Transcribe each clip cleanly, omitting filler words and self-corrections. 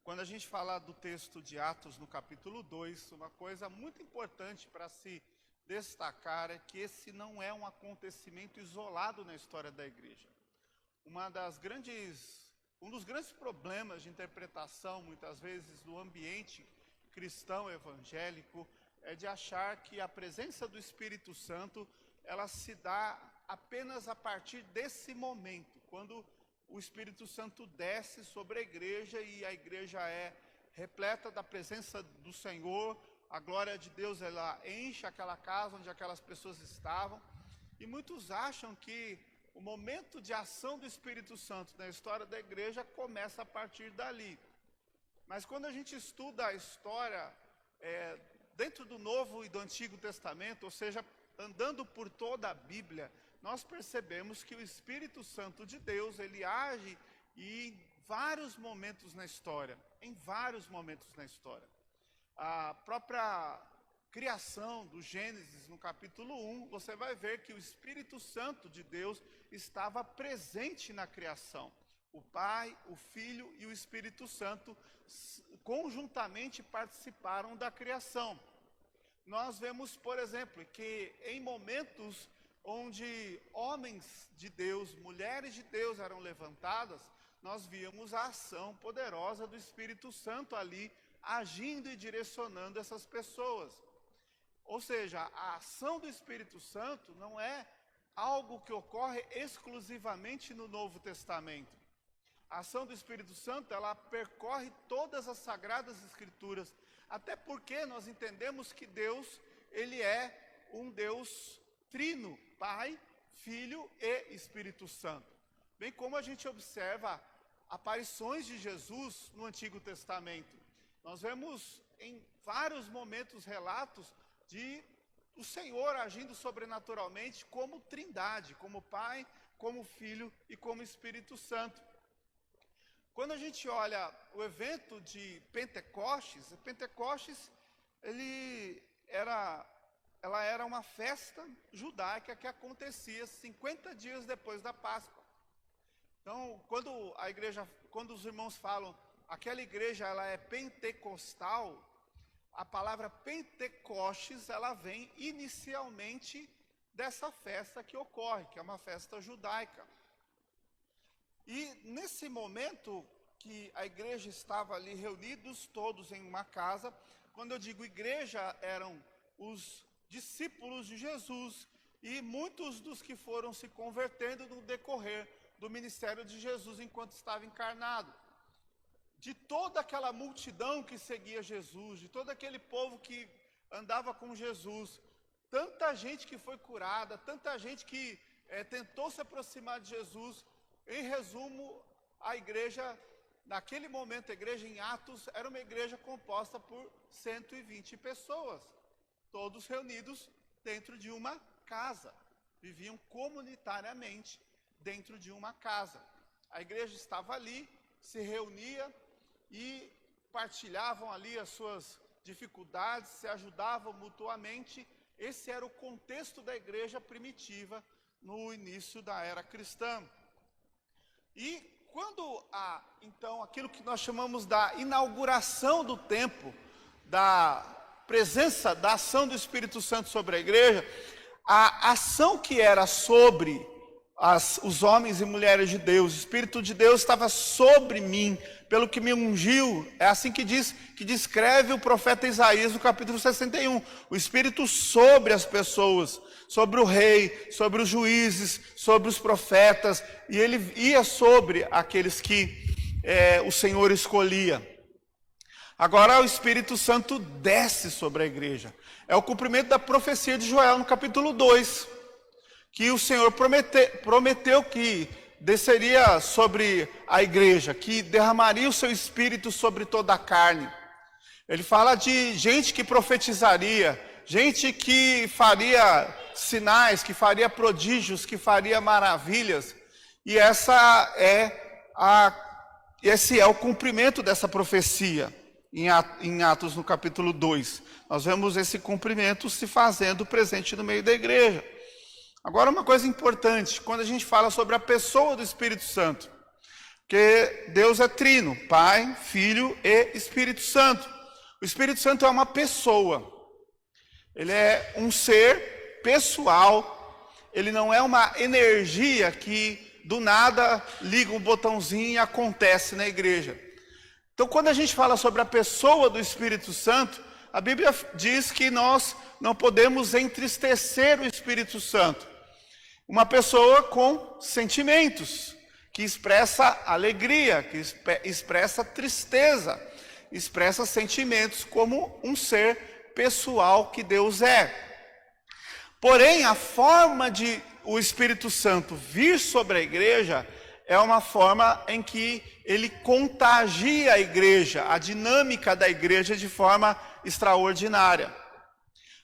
quando a gente fala do texto de Atos no capítulo 2, uma coisa muito importante para se destacar é que esse não é um acontecimento isolado na história da igreja. Um dos grandes problemas de interpretação, muitas vezes, do ambiente cristão evangélico é de achar que a presença do Espírito Santo ela se dá apenas a partir desse momento, quando o Espírito Santo desce sobre a igreja e a igreja é repleta da presença do Senhor, a glória de Deus ela enche aquela casa onde aquelas pessoas estavam. E muitos acham que o momento de ação do Espírito Santo na história da igreja começa a partir dali. Mas quando a gente estuda a história dentro do Novo e do Antigo Testamento, ou seja, andando por toda a Bíblia, nós percebemos que o Espírito Santo de Deus, ele age em vários momentos na história, A própria criação do Gênesis, no capítulo 1, você vai ver que o Espírito Santo de Deus estava presente na criação. O Pai, o Filho e o Espírito Santo conjuntamente participaram da criação. Nós vemos, por exemplo, que em momentos onde homens de Deus, mulheres de Deus eram levantadas, nós víamos a ação poderosa do Espírito Santo ali, agindo e direcionando essas pessoas. Ou seja, a ação do Espírito Santo não é algo que ocorre exclusivamente no Novo Testamento. A ação do Espírito Santo, ela percorre todas as Sagradas Escrituras, até porque nós entendemos que Deus, ele é um Deus trino, Pai, Filho e Espírito Santo. Bem como a gente observa aparições de Jesus no Antigo Testamento. Nós vemos em vários momentos relatos de o Senhor agindo sobrenaturalmente como Trindade, como Pai, como Filho e como Espírito Santo. Quando a gente olha o evento de Pentecostes, ela era uma festa judaica que acontecia 50 dias depois da Páscoa. Então, quando os irmãos falam, aquela igreja ela é pentecostal, a palavra Pentecostes, ela vem inicialmente dessa festa que ocorre, que é uma festa judaica. E nesse momento que a igreja estava ali reunidos todos em uma casa, quando eu digo igreja, eram os discípulos de Jesus e muitos dos que foram se convertendo no decorrer do ministério de Jesus enquanto estava encarnado. De toda aquela multidão que seguia Jesus, de todo aquele povo que andava com Jesus, tanta gente que foi curada, tanta gente que tentou se aproximar de Jesus. Em resumo, a igreja, naquele momento, a igreja em Atos, era uma igreja composta por 120 pessoas, todos reunidos dentro de uma casa, viviam comunitariamente dentro de uma casa. A igreja estava ali, se reunia e partilhavam ali as suas dificuldades, se ajudavam mutuamente. Esse era o contexto da igreja primitiva no início da era cristã. E quando então, aquilo que nós chamamos da inauguração do templo, da presença, da ação do Espírito Santo sobre a igreja, a ação que era sobre os homens e mulheres de Deus, o Espírito de Deus estava sobre mim, pelo que me ungiu, é assim que descreve o profeta Isaías no capítulo 61, o Espírito sobre as pessoas, sobre o rei, sobre os juízes, sobre os profetas, e ele ia sobre aqueles que o Senhor escolhia. Agora o Espírito Santo desce sobre a igreja, é o cumprimento da profecia de Joel no capítulo 2, que o Senhor prometeu que desceria sobre a igreja, que derramaria o seu Espírito sobre toda a carne. Ele fala de gente que profetizaria, gente que faria sinais, que faria prodígios, que faria maravilhas. E esse é o cumprimento dessa profecia em Atos no capítulo 2. Nós vemos esse cumprimento se fazendo presente no meio da igreja. Agora uma coisa importante, quando a gente fala sobre a pessoa do Espírito Santo, Porque Deus é trino, Pai, Filho e Espírito Santo. O Espírito Santo é uma pessoa. Ele é um ser pessoal. Ele não é uma energia que do nada liga um botãozinho e acontece na igreja. Então, quando a gente fala sobre a pessoa do Espírito Santo, a Bíblia diz que nós não podemos entristecer o Espírito Santo. Uma pessoa com sentimentos, que expressa alegria, que expressa tristeza, expressa sentimentos como um ser pessoal que Deus é. Porém, a forma de o Espírito Santo vir sobre a igreja é uma forma em que ele contagia a igreja, a dinâmica da igreja de forma extraordinária.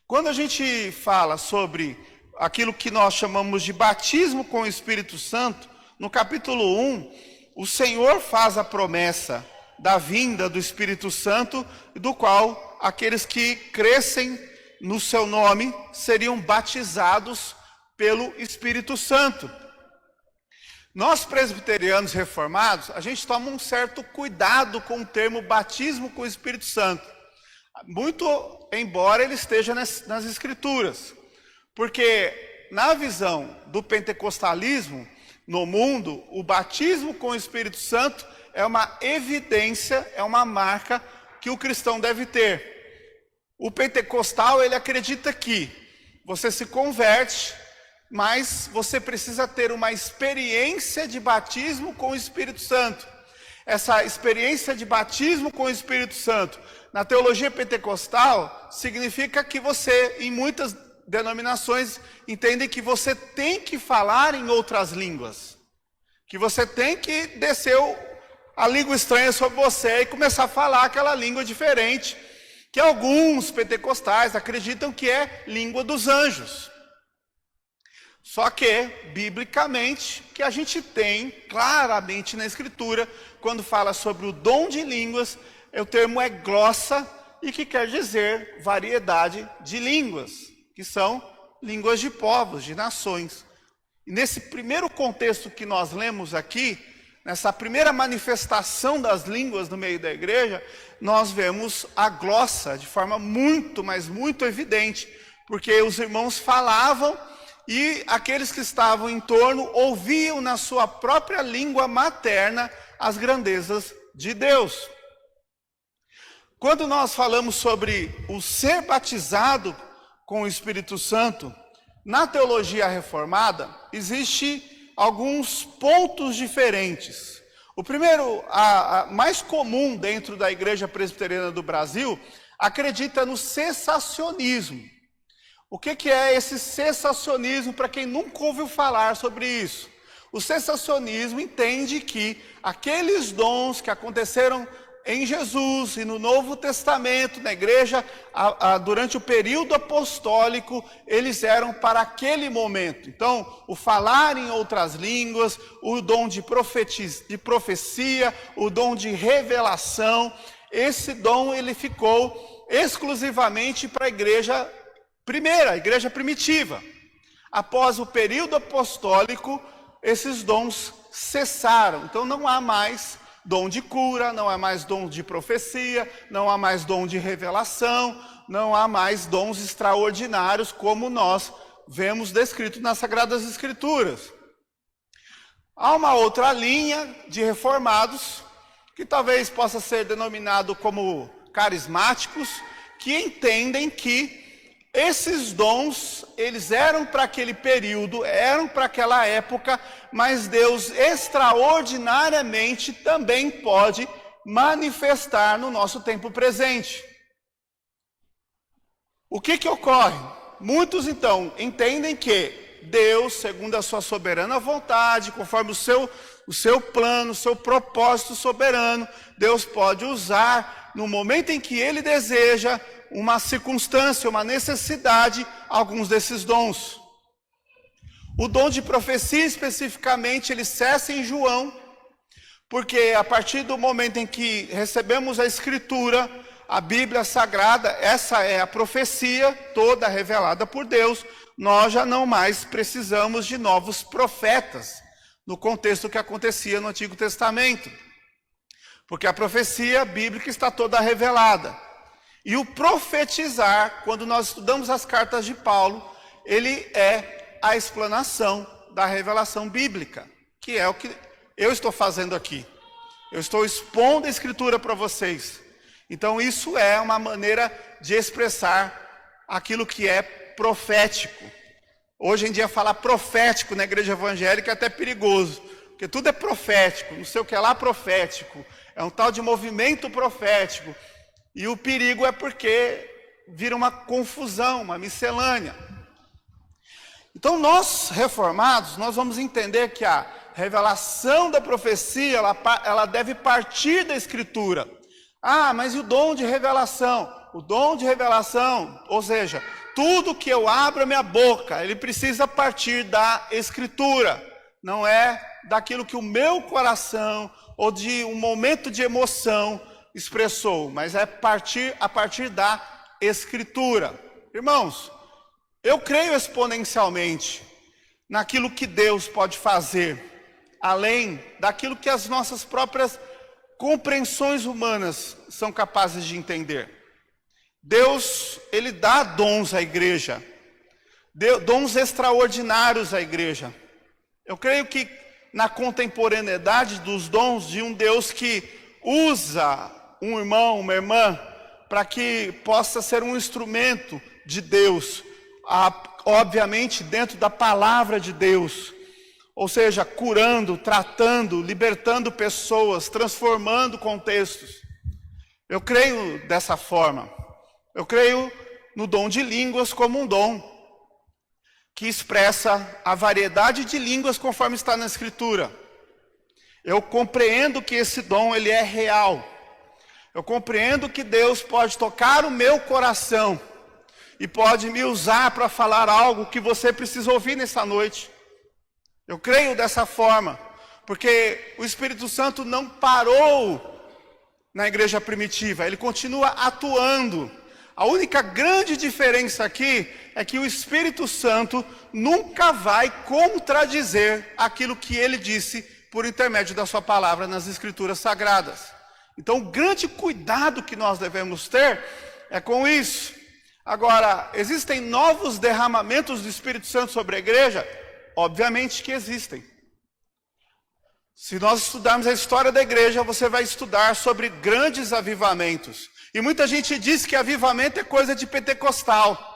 Quando a gente fala sobre aquilo que nós chamamos de batismo com o Espírito Santo, no capítulo 1, o Senhor faz a promessa da vinda do Espírito Santo, do qual aqueles que crescem no seu nome seriam batizados pelo Espírito Santo. Nós presbiterianos reformados, a gente toma um certo cuidado com o termo batismo com o Espírito Santo, muito embora ele esteja nas Escrituras, porque na visão do pentecostalismo no mundo, o batismo com o Espírito Santo é uma evidência, é uma marca que o cristão deve ter. O pentecostal, ele acredita que você se converte, mas você precisa ter uma experiência de batismo com o Espírito Santo. Essa experiência de batismo com o Espírito Santo, na teologia pentecostal, significa que você, em muitas denominações, entendem que você tem que falar em outras línguas. Que você tem que descer a língua estranha sobre você e começar a falar aquela língua diferente, que alguns pentecostais acreditam que é língua dos anjos. Só que, biblicamente, que a gente tem claramente na Escritura, quando fala sobre o dom de línguas, o termo é glossa, e que quer dizer variedade de línguas, que são línguas de povos, de nações. E nesse primeiro contexto que nós lemos aqui, nessa primeira manifestação das línguas no meio da igreja, nós vemos a glossa de forma muito, mas muito evidente, porque os irmãos falavam e aqueles que estavam em torno ouviam na sua própria língua materna as grandezas de Deus. Quando nós falamos sobre o ser batizado com o Espírito Santo, na teologia reformada, existe alguns pontos diferentes. O primeiro, a mais comum dentro da Igreja Presbiteriana do Brasil, acredita no cessacionismo. O que é esse cessacionismo, para quem nunca ouviu falar sobre isso? O cessacionismo entende que aqueles dons que aconteceram em Jesus e no Novo Testamento, na igreja, durante o período apostólico, eles eram para aquele momento. Então, o falar em outras línguas, o dom de profecia, o dom de revelação, esse dom ele ficou exclusivamente para a igreja primeira, a igreja primitiva. Após o período apostólico, esses dons cessaram. Então, não há mais dom de cura, não há mais dom de profecia, não há mais dom de revelação, não há mais dons extraordinários como nós vemos descrito nas Sagradas Escrituras. Há uma outra linha de reformados, que talvez possa ser denominado como carismáticos, que entendem que esses dons, eles eram para aquele período, eram para aquela época, mas Deus extraordinariamente também pode manifestar no nosso tempo presente. O que ocorre? Muitos então entendem que Deus, segundo a sua soberana vontade, conforme o seu plano, o seu propósito soberano, Deus pode usar no momento em que Ele deseja, uma circunstância, uma necessidade, alguns desses dons. O dom de profecia especificamente, ele cessa em João, porque a partir do momento em que recebemos a Escritura, a Bíblia Sagrada, essa é a profecia toda revelada por Deus, nós já não mais precisamos de novos profetas. no contexto que acontecia no Antigo Testamento. Porque a profecia bíblica está toda revelada. E o profetizar, quando nós estudamos as cartas de Paulo, ele é a explanação da revelação bíblica, que é o que eu estou fazendo aqui. Eu estou expondo a Escritura para vocês. Então isso é uma maneira de expressar aquilo que é profético. Hoje em dia falar profético na igreja evangélica é até perigoso, porque tudo é profético, não sei o que é lá profético, é um tal de movimento profético. E o perigo é porque vira uma confusão, uma miscelânea. Então nós, reformados, nós vamos entender que a revelação da profecia, ela deve partir da Escritura. Ah, mas e o dom de revelação? O dom de revelação, ou seja, tudo que eu abro a minha boca, ele precisa partir da Escritura. Não é daquilo que o meu coração, ou de um momento de emoção, expressou, mas é a partir da Escritura. Irmãos, eu creio exponencialmente naquilo que Deus pode fazer, além daquilo que as nossas próprias compreensões humanas são capazes de entender. Deus, ele dá dons à igreja, dons extraordinários à igreja. Eu creio que na contemporaneidade dos dons de um Deus que usa um irmão, uma irmã, para que possa ser um instrumento de Deus, obviamente dentro da palavra de Deus, ou seja, curando, tratando, libertando pessoas, transformando contextos. Eu creio dessa forma. Eu creio no dom de línguas como um dom que expressa a variedade de línguas conforme está na Escritura. Eu compreendo que esse dom ele é real. Eu compreendo que Deus pode tocar o meu coração e pode me usar para falar algo que você precisa ouvir nessa noite. Eu creio dessa forma, porque o Espírito Santo não parou na igreja primitiva, ele continua atuando. A única grande diferença aqui é que o Espírito Santo nunca vai contradizer aquilo que ele disse por intermédio da sua palavra nas Escrituras Sagradas. Então, o grande cuidado que nós devemos ter é com isso. Agora, existem novos derramamentos do Espírito Santo sobre a igreja? Obviamente que existem. Se nós estudarmos a história da igreja, você vai estudar sobre grandes avivamentos. E muita gente diz que avivamento é coisa de pentecostal.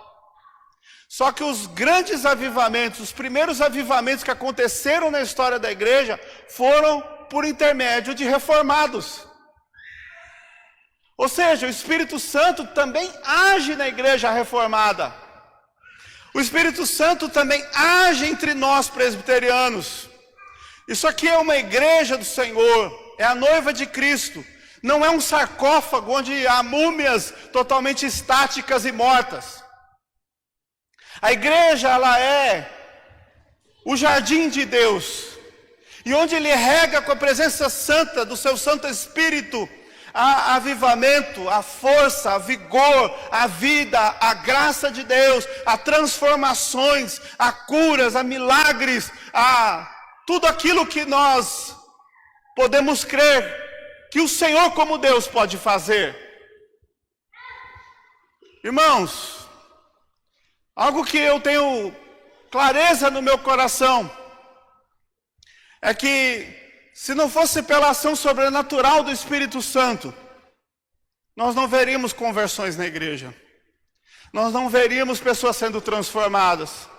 Só que os grandes avivamentos, os primeiros avivamentos que aconteceram na história da igreja, foram por intermédio de reformados. Ou seja, o Espírito Santo também age na igreja reformada. O Espírito Santo também age entre nós presbiterianos. Isso aqui é uma igreja do Senhor, é a noiva de Cristo. Não é um sarcófago onde há múmias totalmente estáticas e mortas. A igreja, ela é o jardim de Deus. E onde Ele rega com a presença santa do seu Santo Espírito, há avivamento, a força, a vigor, a vida, a graça de Deus, a transformações, a curas, a milagres, a tudo aquilo que nós podemos crer que o Senhor como Deus pode fazer. Irmãos, algo que eu tenho clareza no meu coração é que se não fosse pela ação sobrenatural do Espírito Santo, nós não veríamos conversões na igreja. Nós não veríamos pessoas sendo transformadas.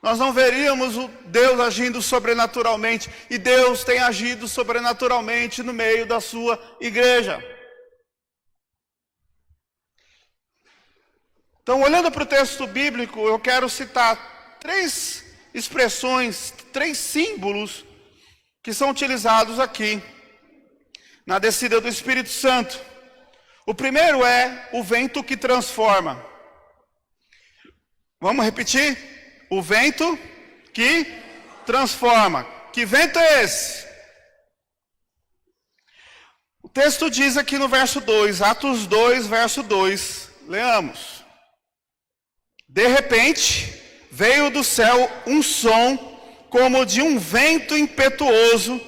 Nós não veríamos o Deus agindo sobrenaturalmente. E Deus tem agido sobrenaturalmente no meio da sua igreja. Então, olhando para o texto bíblico, eu quero citar 3 expressões, 3 símbolos que são utilizados aqui na descida do Espírito Santo. O primeiro é o vento que transforma. Vamos repetir? O vento que transforma. Que vento é esse? O texto diz aqui no verso 2, Atos 2, verso 2, leamos. De repente, veio do céu um som como de um vento impetuoso,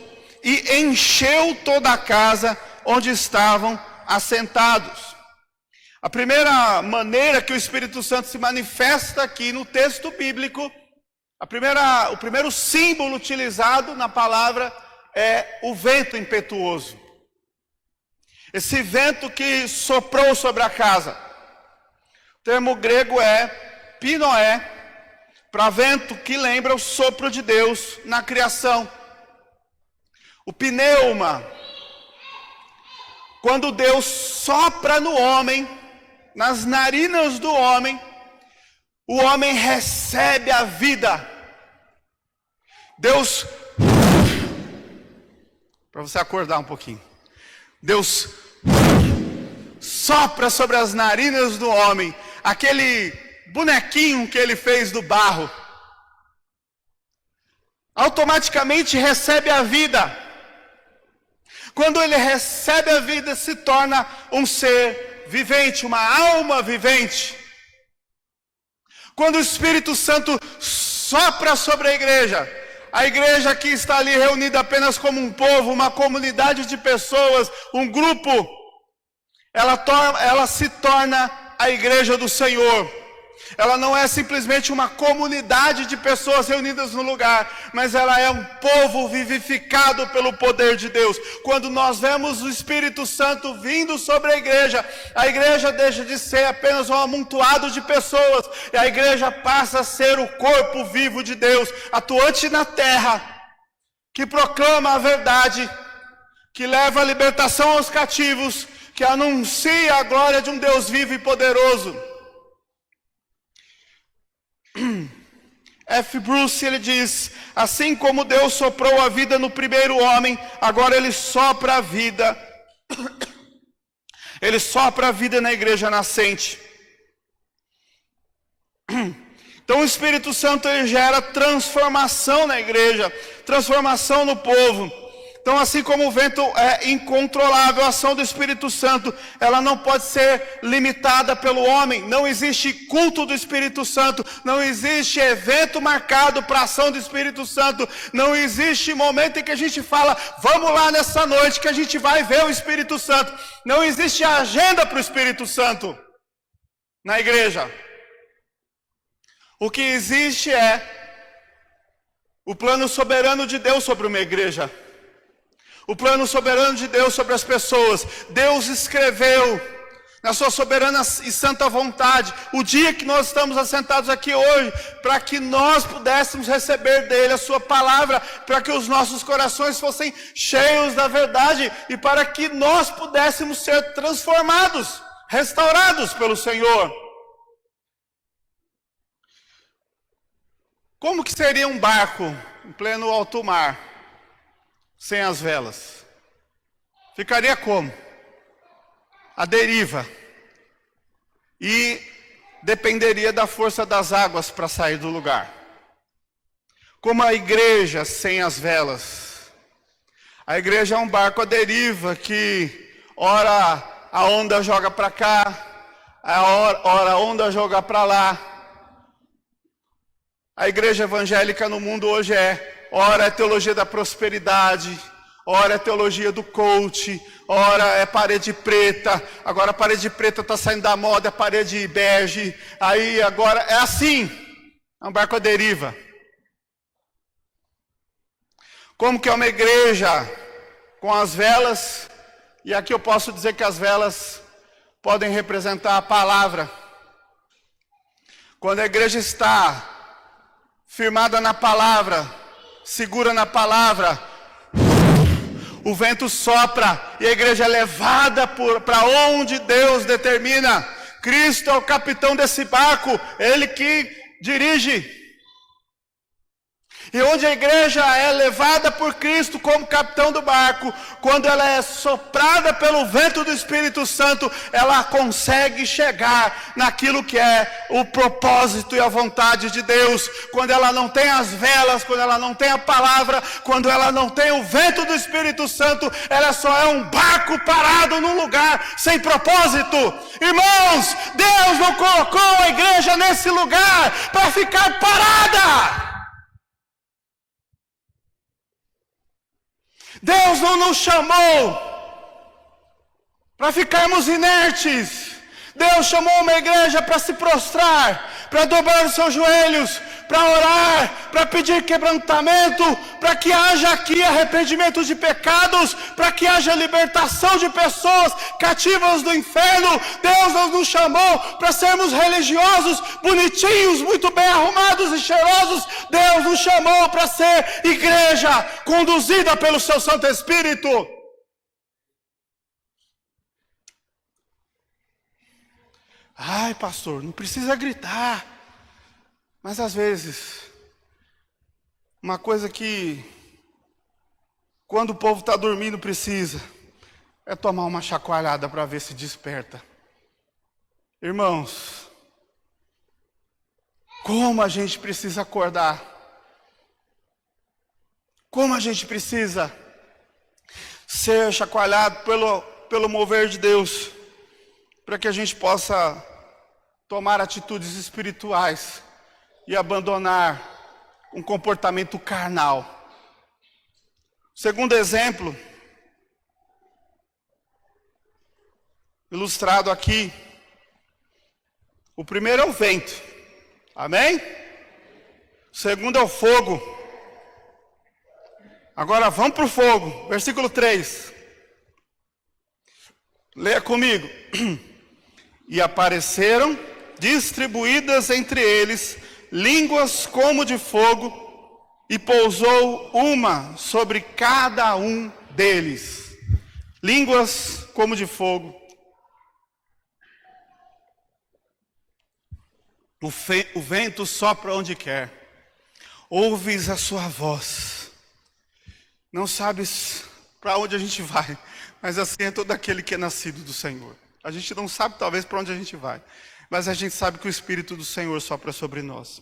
e encheu toda a casa onde estavam assentados. A primeira maneira que o Espírito Santo se manifesta aqui no texto bíblico, o primeiro símbolo utilizado na palavra é o vento impetuoso. Esse vento que soprou sobre a casa. O termo grego é pinoé, para vento que lembra o sopro de Deus na criação. O pneuma, quando Deus sopra no homem, nas narinas do homem, o homem recebe a vida. Deus, para você acordar um pouquinho, Deus sopra sobre as narinas do homem, aquele bonequinho que ele fez do barro, automaticamente recebe a vida. Quando ele recebe a vida, se torna um ser vivente, uma alma vivente. Quando o Espírito Santo sopra sobre a igreja que está ali reunida apenas como um povo, uma comunidade de pessoas, um grupo, ela se torna a igreja do Senhor. Ela não é simplesmente uma comunidade de pessoas reunidas no lugar, mas ela é um povo vivificado pelo poder de Deus. Quando nós vemos o Espírito Santo vindo sobre a igreja deixa de ser apenas um amontoado de pessoas, e a igreja passa a ser o corpo vivo de Deus, atuante na terra, que proclama a verdade, que leva a libertação aos cativos, que anuncia a glória de um Deus vivo e poderoso. F. Bruce, ele diz: assim como Deus soprou a vida no primeiro homem, agora ele sopra a vida ele sopra a vida na igreja nascente. Então o Espírito Santo, ele gera transformação na igreja, transformação no povo. Então, assim como o vento é incontrolável, a ação do Espírito Santo, ela não pode ser limitada pelo homem. Não existe culto do Espírito Santo, não existe evento marcado para a ação do Espírito Santo, não existe momento em que a gente fala, vamos lá nessa noite que a gente vai ver o Espírito Santo. Não existe agenda para o Espírito Santo na igreja. O que existe é o plano soberano de Deus sobre uma igreja. O plano soberano de Deus sobre as pessoas. Deus escreveu na sua soberana e santa vontade o dia que nós estamos assentados aqui hoje, para que nós pudéssemos receber dele a sua palavra, para que os nossos corações fossem cheios da verdade e para que nós pudéssemos ser transformados, restaurados pelo Senhor. Como que seria um barco em pleno alto mar sem as velas? Ficaria como? A deriva. E dependeria da força das águas para sair do lugar. Como a igreja sem as velas. A igreja é um barco à deriva que ora a onda joga para cá, ora a onda joga para lá. A igreja evangélica no mundo hoje ora é teologia da prosperidade, ora é teologia do coach, ora é parede preta, agora a parede preta está saindo da moda, é parede bege, aí agora é assim, é um barco à deriva. Como que é uma igreja com as velas, e aqui eu posso dizer que as velas podem representar a palavra. Quando a igreja está firmada na palavra, segura na palavra, o vento sopra e a igreja é levada para onde Deus determina. Cristo é o capitão desse barco, ele que dirige. E onde a igreja é levada por Cristo como capitão do barco, quando ela é soprada pelo vento do Espírito Santo, ela consegue chegar naquilo que é o propósito e a vontade de Deus. Quando ela não tem as velas, quando ela não tem a palavra, quando ela não tem o vento do Espírito Santo, ela só é um barco parado num lugar sem propósito. Irmãos, Deus não colocou a igreja nesse lugar para ficar parada. Deus não nos chamou para ficarmos inertes. Deus chamou uma igreja para se prostrar, para dobrar os seus joelhos, para orar, para pedir quebrantamento, para que haja aqui arrependimento de pecados, para que haja libertação de pessoas cativas do inferno. Deus não nos chamou para sermos religiosos, bonitinhos, muito bem arrumados e cheirosos. Deus nos chamou para ser igreja conduzida pelo seu Santo Espírito. Ai, pastor, não precisa gritar. Mas às vezes, uma coisa que, quando o povo está dormindo, precisa, é tomar uma chacoalhada para ver se desperta. Irmãos, como a gente precisa acordar. Como a gente precisa ser chacoalhado pelo mover de Deus, para que a gente possa tomar atitudes espirituais e abandonar um comportamento carnal. Segundo exemplo, ilustrado aqui, o primeiro é o vento, amém? O segundo é o fogo. Agora vamos para o fogo, versículo 3. Leia comigo. E apareceram distribuídas entre eles línguas como de fogo, e pousou uma sobre cada um deles. Línguas como de fogo. O vento sopra onde quer. Ouves a sua voz. Não sabes para onde a gente vai, mas assim é todo aquele que é nascido do Senhor. A gente não sabe talvez para onde a gente vai, mas a gente sabe que o Espírito do Senhor sopra sobre nós.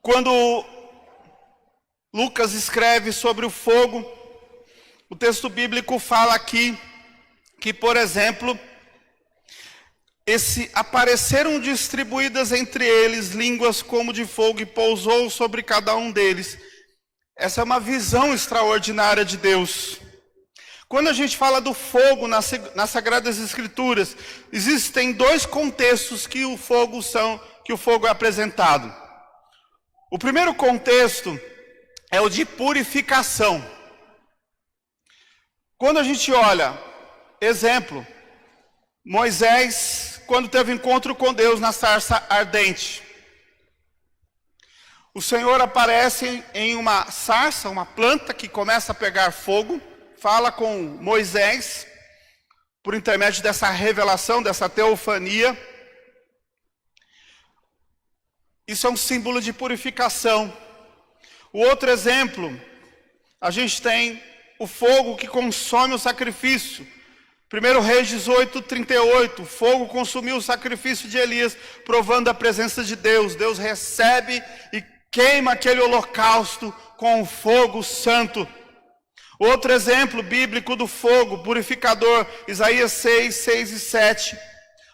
Quando Lucas escreve sobre o fogo, o texto bíblico fala aqui que, por exemplo, apareceram distribuídas entre eles línguas como de fogo, e pousou sobre cada um deles. Essa é uma visão extraordinária de Deus. Quando a gente fala do fogo nas Sagradas Escrituras, existem dois contextos que o fogo é apresentado. O primeiro contexto é o de purificação. Quando a gente olha, exemplo, Moisés, quando teve encontro com Deus na sarça ardente, o Senhor aparece em uma sarça, uma planta que começa a pegar fogo, fala com Moisés, por intermédio dessa revelação, dessa teofania. Isso é um símbolo de purificação. O outro exemplo, a gente tem o fogo que consome o sacrifício. 1 Reis 18:38, o fogo consumiu o sacrifício de Elias, provando a presença de Deus. Deus recebe e queima aquele holocausto com o fogo santo. Outro exemplo bíblico do fogo purificador, Isaías 6, 6 e 7.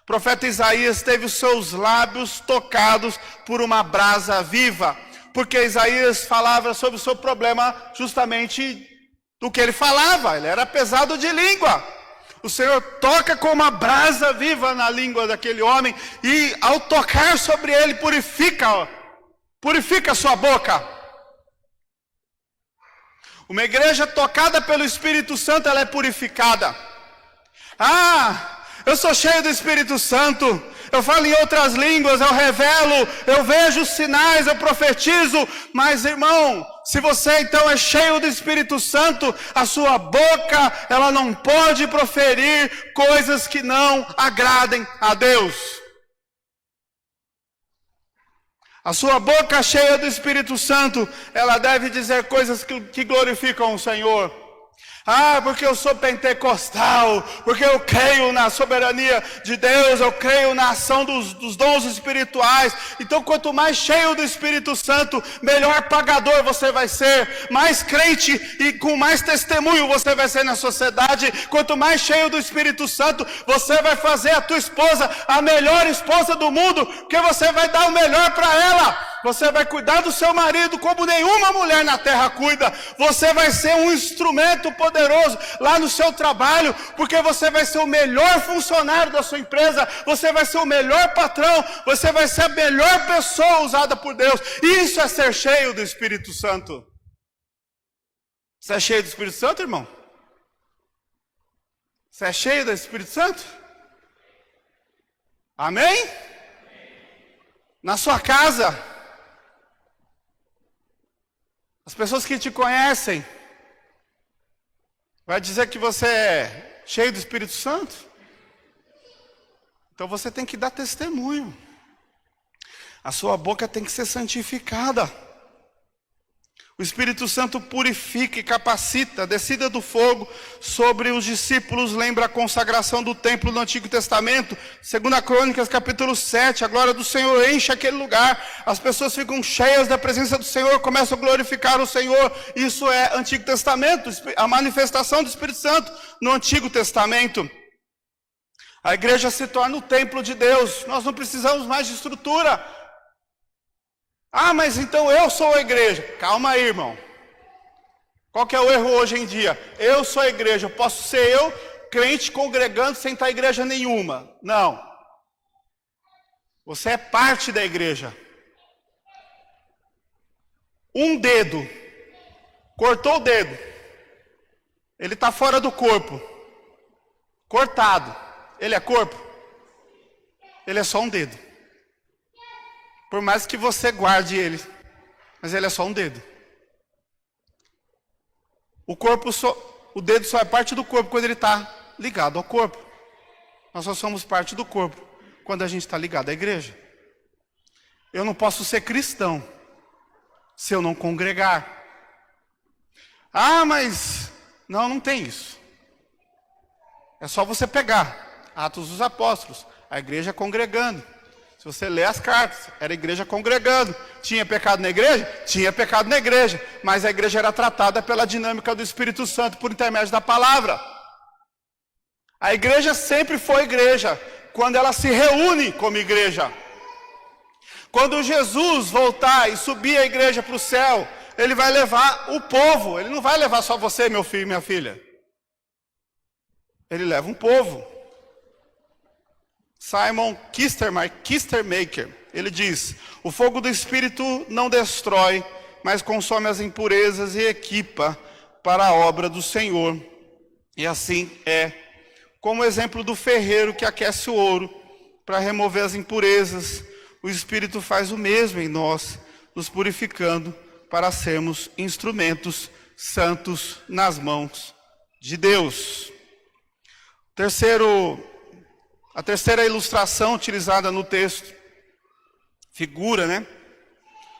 O profeta Isaías teve os seus lábios tocados por uma brasa viva, porque Isaías falava sobre o seu problema justamente do que ele falava, ele era pesado de língua. O Senhor toca com uma brasa viva na língua daquele homem, e ao tocar sobre ele purifica a sua boca. Uma igreja tocada pelo Espírito Santo, ela é purificada. Eu sou cheio do Espírito Santo, eu falo em outras línguas, eu revelo, eu vejo sinais, eu profetizo. Mas irmão, se você então é cheio do Espírito Santo, a sua boca, ela não pode proferir coisas que não agradem a Deus. A sua boca cheia do Espírito Santo, ela deve dizer coisas que glorificam o Senhor. Porque eu sou pentecostal, porque eu creio na soberania de Deus, eu creio na ação dos dons espirituais. Então, quanto mais cheio do Espírito Santo, melhor pagador você vai ser, mais crente e com mais testemunho você vai ser na sociedade. Quanto mais cheio do Espírito Santo, você vai fazer a tua esposa a melhor esposa do mundo, porque você vai dar o melhor para ela. Você vai cuidar do seu marido como nenhuma mulher na terra cuida. Você vai ser um instrumento poderoso lá no seu trabalho, porque você vai ser o melhor funcionário da sua empresa, você vai ser o melhor patrão, você vai ser a melhor pessoa usada por Deus. Isso é ser cheio do Espírito Santo. Você é cheio do Espírito Santo, irmão? Você é cheio do Espírito Santo? Amém? Na sua casa, as pessoas que te conhecem vai dizer que você é cheio do Espírito Santo? Então você tem que dar testemunho. A sua boca tem que ser santificada. O Espírito Santo purifica e capacita. A descida do fogo sobre os discípulos lembra a consagração do templo no Antigo Testamento. 2 Crônicas, capítulo 7, a glória do Senhor enche aquele lugar. As pessoas ficam cheias da presença do Senhor, começam a glorificar o Senhor. Isso é Antigo Testamento, a manifestação do Espírito Santo no Antigo Testamento. A igreja se torna o templo de Deus. Nós não precisamos mais de estrutura. Ah, mas então eu sou a igreja. Calma aí, irmão. Qual que é o erro hoje em dia? Eu sou a igreja. Posso ser eu, crente, congregando sem estar em igreja nenhuma. Não. Você é parte da igreja. Um dedo. Cortou o dedo. Ele está fora do corpo. Cortado. Ele é corpo? Ele é só um dedo. Por mais que você guarde ele, mas ele é só um dedo. O dedo só é parte do corpo quando ele está ligado ao corpo. Nós só somos parte do corpo quando a gente está ligado à igreja. Eu não posso ser cristão se eu não congregar. Ah, mas não tem isso. É só você pegar Atos dos Apóstolos, a igreja congregando. Se você lê as cartas, era a igreja congregando. Tinha pecado na igreja? Tinha pecado na igreja. Mas a igreja era tratada pela dinâmica do Espírito Santo por intermédio da palavra. A igreja sempre foi igreja quando ela se reúne como igreja. Quando Jesus voltar e subir a igreja para o céu, ele vai levar o povo. Ele não vai levar só você, meu filho e minha filha. Ele leva um povo. Simon Kistemaker, ele diz: o fogo do Espírito não destrói, mas consome as impurezas e equipa para a obra do Senhor. E assim é, como o exemplo do ferreiro que aquece o ouro para remover as impurezas, o Espírito faz o mesmo em nós, nos purificando para sermos instrumentos santos nas mãos de Deus. A terceira ilustração utilizada no texto, figura, né?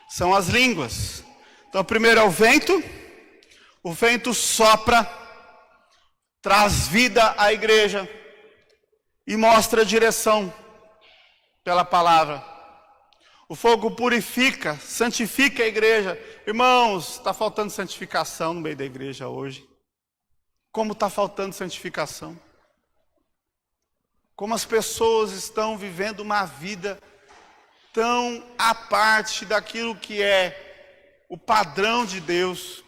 São as línguas. Então, a primeira é o vento sopra, traz vida à igreja e mostra a direção pela palavra. O fogo purifica, santifica a igreja. Irmãos, está faltando santificação no meio da igreja hoje. Como está faltando santificação? Como as pessoas estão vivendo uma vida tão à parte daquilo que é o padrão de Deus.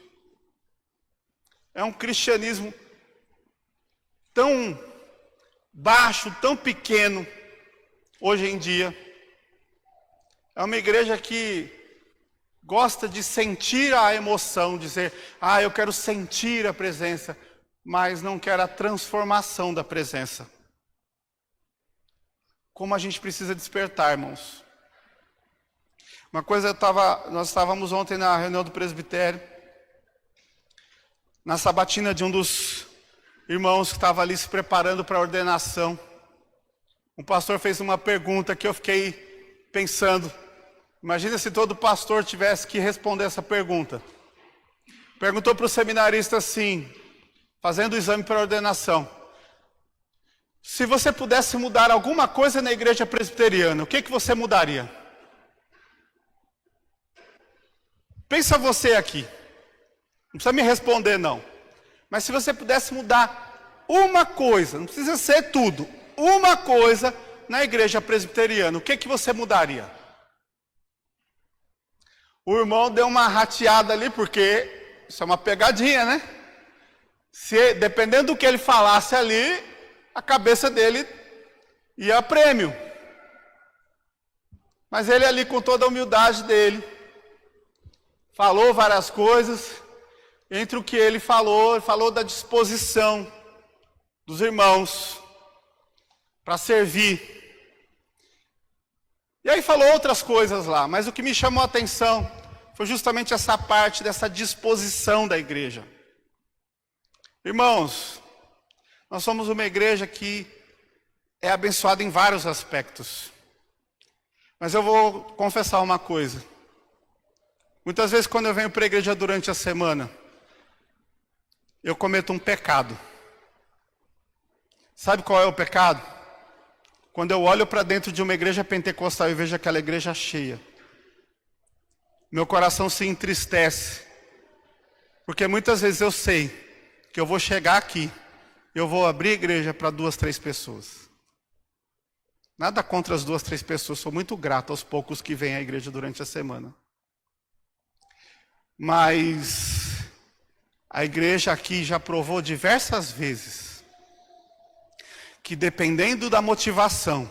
É um cristianismo tão baixo, tão pequeno, hoje em dia. É uma igreja que gosta de sentir a emoção, dizer, eu quero sentir a presença, mas não quer a transformação da presença. Como a gente precisa despertar, irmãos. Uma coisa, nós estávamos ontem na reunião do presbitério, na sabatina de um dos irmãos que estava ali se preparando para a ordenação. Um pastor fez uma pergunta que eu fiquei pensando. Imagina se todo pastor tivesse que responder essa pergunta. Perguntou para o seminarista assim, fazendo o exame para a ordenação: se você pudesse mudar alguma coisa na igreja presbiteriana, o que você mudaria? Pensa você aqui. Não precisa me responder, não. Mas se você pudesse mudar uma coisa, não precisa ser tudo, uma coisa na igreja presbiteriana, o que você mudaria? O irmão deu uma rateada ali, porque isso é uma pegadinha, né? Dependendo do que ele falasse ali, a cabeça dele ia a prêmio. Mas ele ali, com toda a humildade dele, falou várias coisas. Entre o que ele falou da disposição dos irmãos para servir. E aí falou outras coisas lá, mas o que me chamou a atenção foi justamente essa parte dessa disposição da igreja. Irmãos, nós somos uma igreja que é abençoada em vários aspectos. Mas eu vou confessar uma coisa. Muitas vezes quando eu venho para a igreja durante a semana, eu cometo um pecado. Sabe qual é o pecado? Quando eu olho para dentro de uma igreja pentecostal e vejo aquela igreja cheia, meu coração se entristece. Porque muitas vezes eu sei que eu vou chegar aqui, eu vou abrir a igreja para 2, 3 pessoas. Nada contra as 2, 3 pessoas, sou muito grato aos poucos que vêm à igreja durante a semana. Mas a igreja aqui já provou diversas vezes que, dependendo da motivação,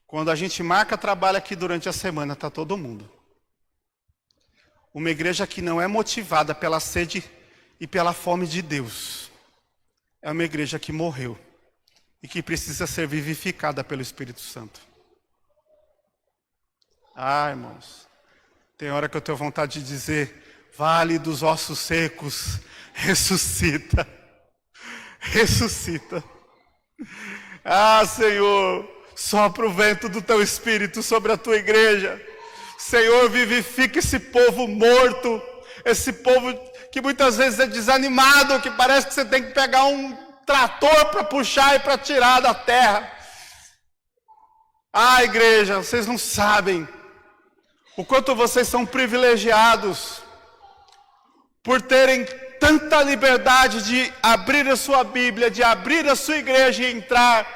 quando a gente marca trabalho aqui durante a semana, está todo mundo. Uma igreja que não é motivada pela sede e pela fome de Deus, é uma igreja que morreu e que precisa ser vivificada pelo Espírito Santo. Ah, irmãos, tem hora que eu tenho vontade de dizer: Vale dos ossos secos, ressuscita, ressuscita. Ah, Senhor, sopra o vento do teu Espírito sobre a tua igreja. Senhor, vivifica esse povo morto, esse povo que muitas vezes é desanimado, que parece que você tem que pegar um trator para puxar e para tirar da terra. Ah, igreja, vocês não sabem o quanto vocês são privilegiados por terem tanta liberdade de abrir a sua Bíblia, de abrir a sua igreja e entrar.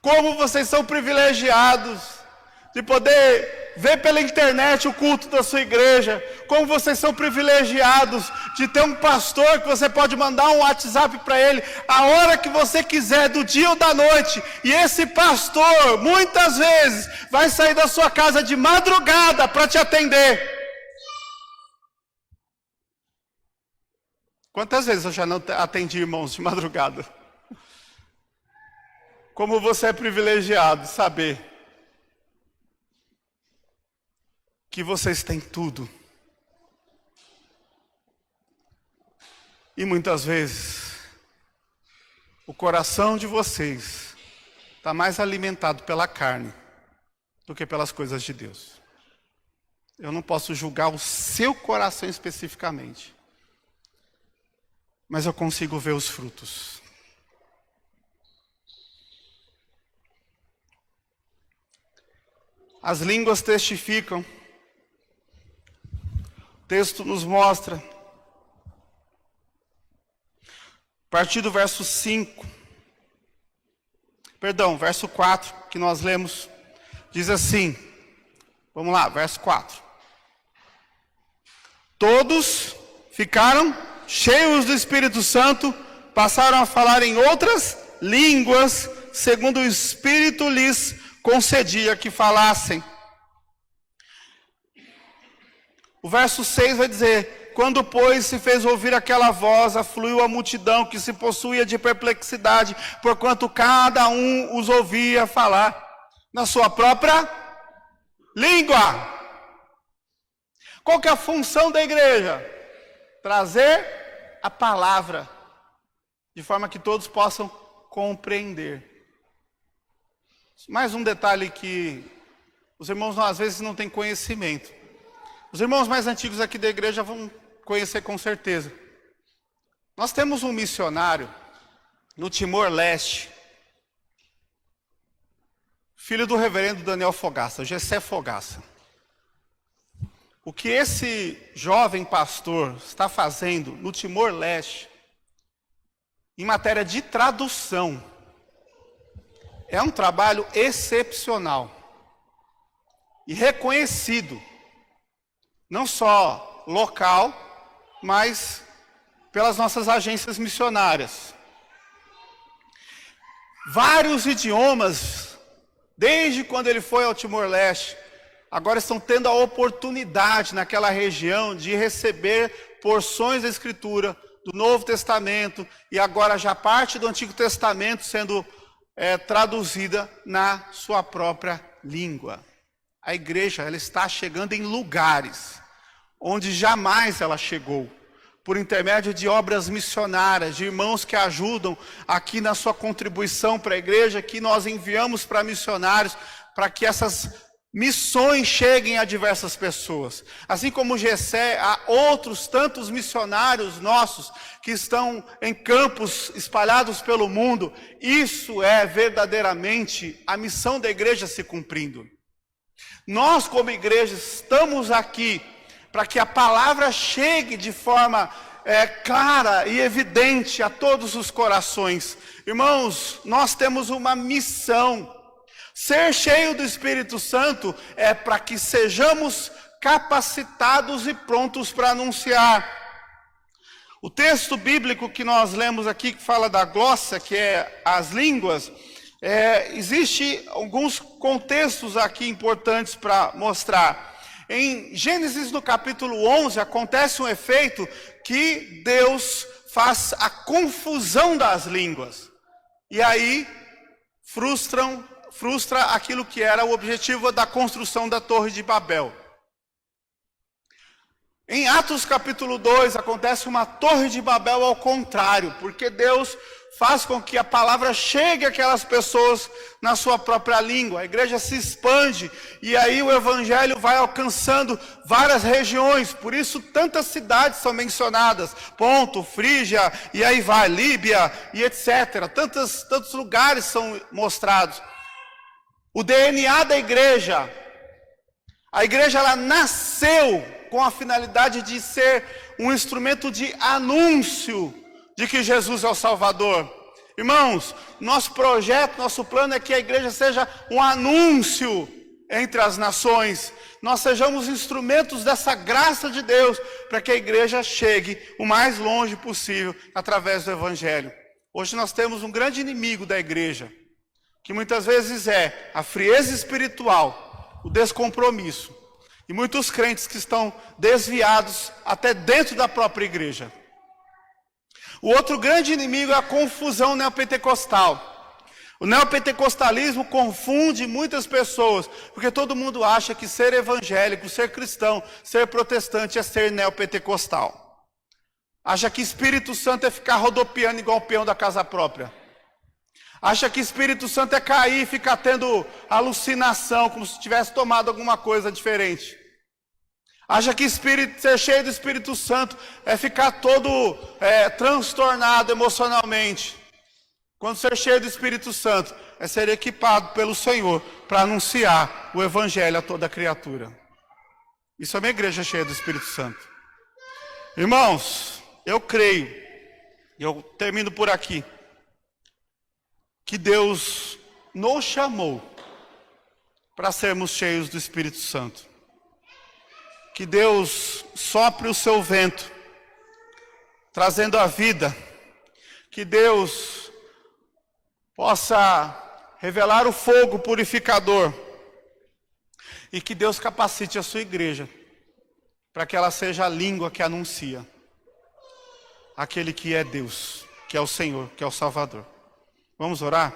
Como vocês são privilegiados de poder ver pela internet o culto da sua igreja. Como vocês são privilegiados de ter um pastor que você pode mandar um WhatsApp para ele a hora que você quiser, do dia ou da noite. E esse pastor, muitas vezes, vai sair da sua casa de madrugada para te atender. Quantas vezes eu já não atendi irmãos de madrugada? Como você é privilegiado de saber que vocês têm tudo. E muitas vezes, o coração de vocês está mais alimentado pela carne do que pelas coisas de Deus. Eu não posso julgar o seu coração especificamente, mas eu consigo ver os frutos. As línguas testificam. O texto nos mostra, a partir do verso 5, verso 4, que nós lemos, diz assim, vamos lá, verso 4. Todos ficaram cheios do Espírito Santo, passaram a falar em outras línguas, segundo o Espírito lhes concedia que falassem. O verso 6 vai dizer: quando, pois, se fez ouvir aquela voz, afluiu a multidão que se possuía de perplexidade, porquanto cada um os ouvia falar na sua própria língua. Qual que é a função da igreja? Trazer a palavra, de forma que todos possam compreender. Mais um detalhe que os irmãos às vezes não têm conhecimento. Os irmãos mais antigos aqui da igreja vão conhecer com certeza. Nós temos um missionário no Timor-Leste, filho do reverendo Daniel Fogaça, Gessé Fogaça. O que esse jovem pastor está fazendo no Timor-Leste, em matéria de tradução, é um trabalho excepcional. e reconhecido, não só local, mas pelas nossas agências missionárias. Vários idiomas, desde quando ele foi ao Timor-Leste, agora estão tendo a oportunidade naquela região de receber porções da Escritura do Novo Testamento e agora já parte do Antigo Testamento sendo traduzida na sua própria língua. A igreja, ela está chegando em lugares onde jamais ela chegou, por intermédio de obras missionárias, de irmãos que ajudam aqui na sua contribuição para a igreja, que nós enviamos para missionários, para que essas missões cheguem a diversas pessoas. Assim como Gessé, há outros tantos missionários nossos que estão em campos espalhados pelo mundo. Isso é verdadeiramente a missão da igreja se cumprindo. Nós, como igreja, estamos aqui para que a palavra chegue de forma clara e evidente a todos os corações. Irmãos, nós temos uma missão. Ser cheio do Espírito Santo é para que sejamos capacitados e prontos para anunciar. O texto bíblico que nós lemos aqui, que fala da glóssa, que é as línguas, existe alguns contextos aqui importantes para mostrar. Em Gênesis no capítulo 11, acontece um efeito que Deus faz a confusão das línguas. E aí frustra aquilo que era o objetivo da construção da Torre de Babel. Em Atos capítulo 2, acontece uma Torre de Babel ao contrário, porque Deus faz com que a palavra chegue àquelas pessoas na sua própria língua. A igreja se expande e aí o evangelho vai alcançando várias regiões. Por isso tantas cidades são mencionadas. Ponto, Frígia, e aí vai, Líbia e etc. Tantos lugares são mostrados. O DNA da igreja, a igreja ela nasceu com a finalidade de ser um instrumento de anúncio de que Jesus é o Salvador. Irmãos, nosso projeto, nosso plano é que a igreja seja um anúncio entre as nações. Nós sejamos instrumentos dessa graça de Deus, para que a igreja chegue o mais longe possível através do Evangelho. Hoje nós temos um grande inimigo da igreja, que muitas vezes é a frieza espiritual, o descompromisso. E muitos crentes que estão desviados até dentro da própria igreja. O outro grande inimigo é a confusão neopentecostal. O neopentecostalismo confunde muitas pessoas, porque todo mundo acha que ser evangélico, ser cristão, ser protestante é ser neopentecostal. Acha que Espírito Santo é ficar rodopiando igual o peão da casa própria. Acha que Espírito Santo é cair e ficar tendo alucinação, como se tivesse tomado alguma coisa diferente. Acha que ser cheio do Espírito Santo é ficar todo transtornado emocionalmente. Quando ser cheio do Espírito Santo é ser equipado pelo Senhor para anunciar o Evangelho a toda criatura. Isso é uma igreja cheia do Espírito Santo. Irmãos, eu creio, e eu termino por aqui, que Deus nos chamou para sermos cheios do Espírito Santo. Que Deus sopre o seu vento, trazendo a vida. Que Deus possa revelar o fogo purificador. E que Deus capacite a sua igreja, para que ela seja a língua que anuncia aquele que é Deus, que é o Senhor, que é o Salvador. Vamos orar?